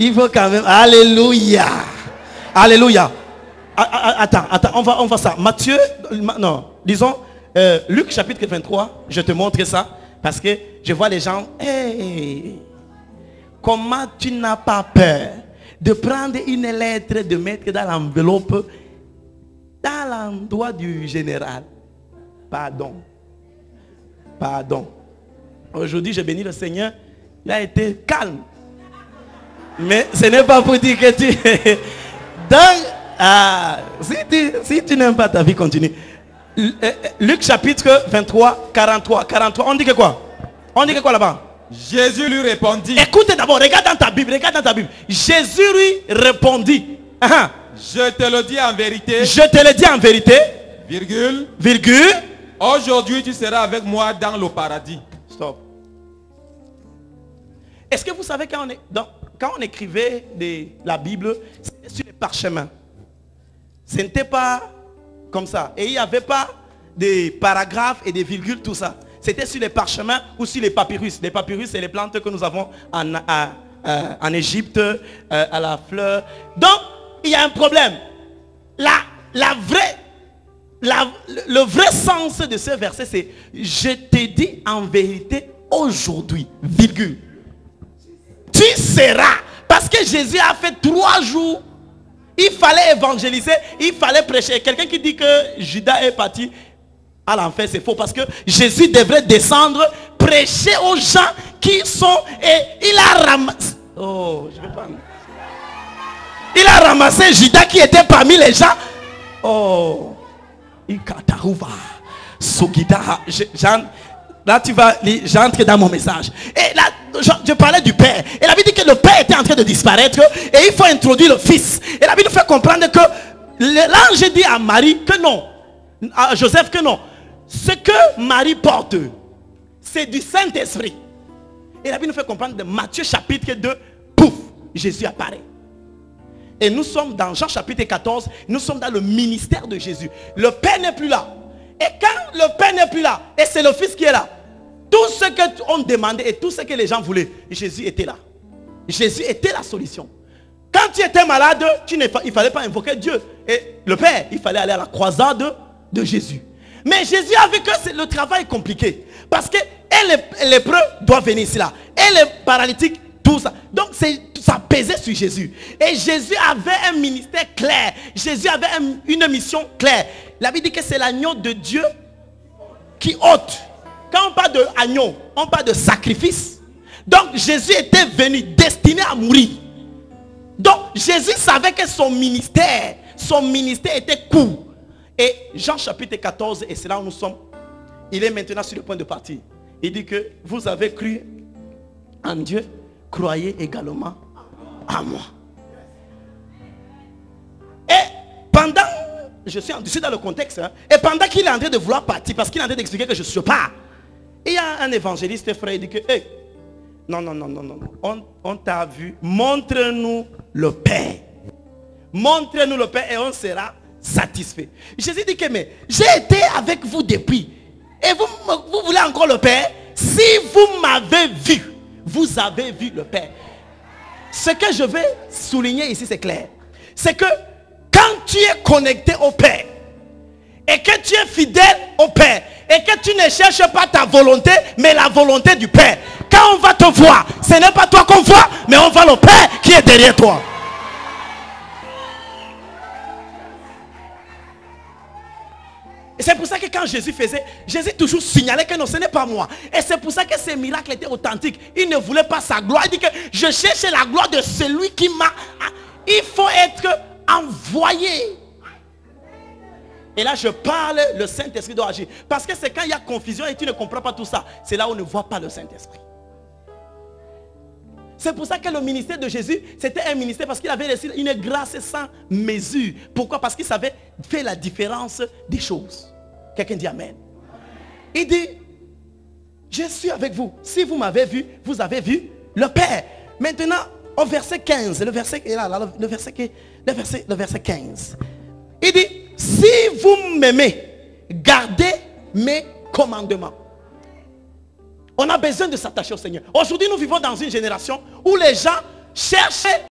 Il faut quand même. Alléluia. Alléluia. Attends, on va ça. Matthieu, non, disons, Luc chapitre 23, je te montre ça. Parce que je vois les gens, hey, comment tu n'as pas peur de prendre une lettre, de mettre dans l'enveloppe, dans l'endroit du général. Pardon. Pardon. Aujourd'hui, je bénis le Seigneur. Il a été calme. Mais ce n'est pas pour dire que tu... Donc, si tu n'aimes pas ta vie, continue. Luc chapitre 23, 43. On dit que quoi? On dit que quoi là-bas? Jésus lui répondit. Écoutez d'abord, regarde dans ta Bible, Jésus lui répondit. Je te le dis en vérité. Je te le dis en vérité. Virgule. Aujourd'hui tu seras avec moi dans le paradis. Stop. Est-ce que vous savez quand on écrivait la Bible, c'était sur les parchemins. Ce n'était pas comme ça. Et il n'y avait pas des paragraphes et des virgules, tout ça. C'était sur les parchemins ou sur les papyrus. Les papyrus, c'est les plantes que nous avons en Égypte, à la fleur. Donc, il y a un problème. Le vrai sens de ce verset, c'est « Je te dis en vérité aujourd'hui, virgule. Tu seras. » Parce que Jésus a fait 3 jours. Il fallait évangéliser, il fallait prêcher. Quelqu'un qui dit que Judas est parti à l'enfer, c'est faux. Parce que Jésus devrait descendre, prêcher aux gens qui sont... Et il a ramassé... Oh, je vais pas... Il a ramassé Judas qui était parmi les gens. Oh. Là tu vas, j'entre dans mon message. Et là, je parlais du Père. Et la Bible dit que le Père était en train de disparaître. Et il faut introduire le Fils. Et la Bible nous fait comprendre que l'ange dit à Marie que non. À Joseph que non. Ce que Marie porte, c'est du Saint-Esprit. Et la Bible nous fait comprendre de Matthieu chapitre 2. Pouf, Jésus apparaît. Et nous sommes dans Jean chapitre 14. Nous sommes dans le ministère de Jésus. Le Père n'est plus là. Et quand le Père n'est plus là, et c'est le Fils qui est là, tout ce qu'on demandait et tout ce que les gens voulaient, Jésus était là. Jésus était la solution. Quand tu étais malade, il ne fallait pas invoquer Dieu. Et le Père, il fallait aller à la croisade de Jésus. Mais Jésus a vu que le travail est compliqué. Parce que les lépreux doivent venir ici là. Et les paralytiques, tout ça. Donc ça pesait sur Jésus. Et Jésus avait un ministère clair. Jésus avait une mission claire. La Bible dit que c'est l'agneau de Dieu qui ôte. Quand on parle d'agneau, on parle de sacrifice. Donc Jésus était venu destiné à mourir. Donc Jésus savait que son ministère était court. Et Jean chapitre 14, et c'est là où nous sommes. Il est maintenant sur le point de partir. Il dit que vous avez cru en Dieu, croyez également à moi. Et pendant, je suis dans le contexte, hein, et pendant qu'il est en train de vouloir partir, parce qu'il est en train d'expliquer que je suis pas, il y a un évangéliste frère, il dit que, hey, non, on t'a vu, montre-nous le Père. Montre-nous le Père et on sera satisfait. Jésus dit que, mais j'ai été avec vous depuis, et vous voulez encore le Père? Si vous m'avez vu, vous avez vu le Père. Ce que je vais souligner ici, c'est clair. C'est que quand tu es connecté au Père, et que tu es fidèle au Père, et que tu ne cherches pas ta volonté, mais la volonté du Père, quand on va te voir, ce n'est pas toi qu'on voit, mais on voit le Père qui est derrière toi. Et c'est pour ça que quand Jésus faisait, Jésus toujours signalait que non, ce n'est pas moi. Et c'est pour ça que ces miracles étaient authentiques. Il ne voulait pas sa gloire. Il dit que je cherche la gloire de celui qui m'a... Il faut être envoyé. Et là, je parle, le Saint-Esprit doit agir. Parce que c'est quand il y a confusion et tu ne comprends pas tout ça. C'est là où on ne voit pas le Saint-Esprit. C'est pour ça que le ministère de Jésus, c'était un ministère parce qu'il avait reçu une grâce sans mesure. Pourquoi? Parce qu'il savait faire la différence des choses. Quelqu'un dit Amen. Il dit, je suis avec vous. Si vous m'avez vu, vous avez vu le Père. Maintenant, au verset 15, le verset 15. Il dit, si vous m'aimez, gardez mes commandements. On a besoin de s'attacher au Seigneur. Aujourd'hui, nous vivons dans une génération où les gens cherchent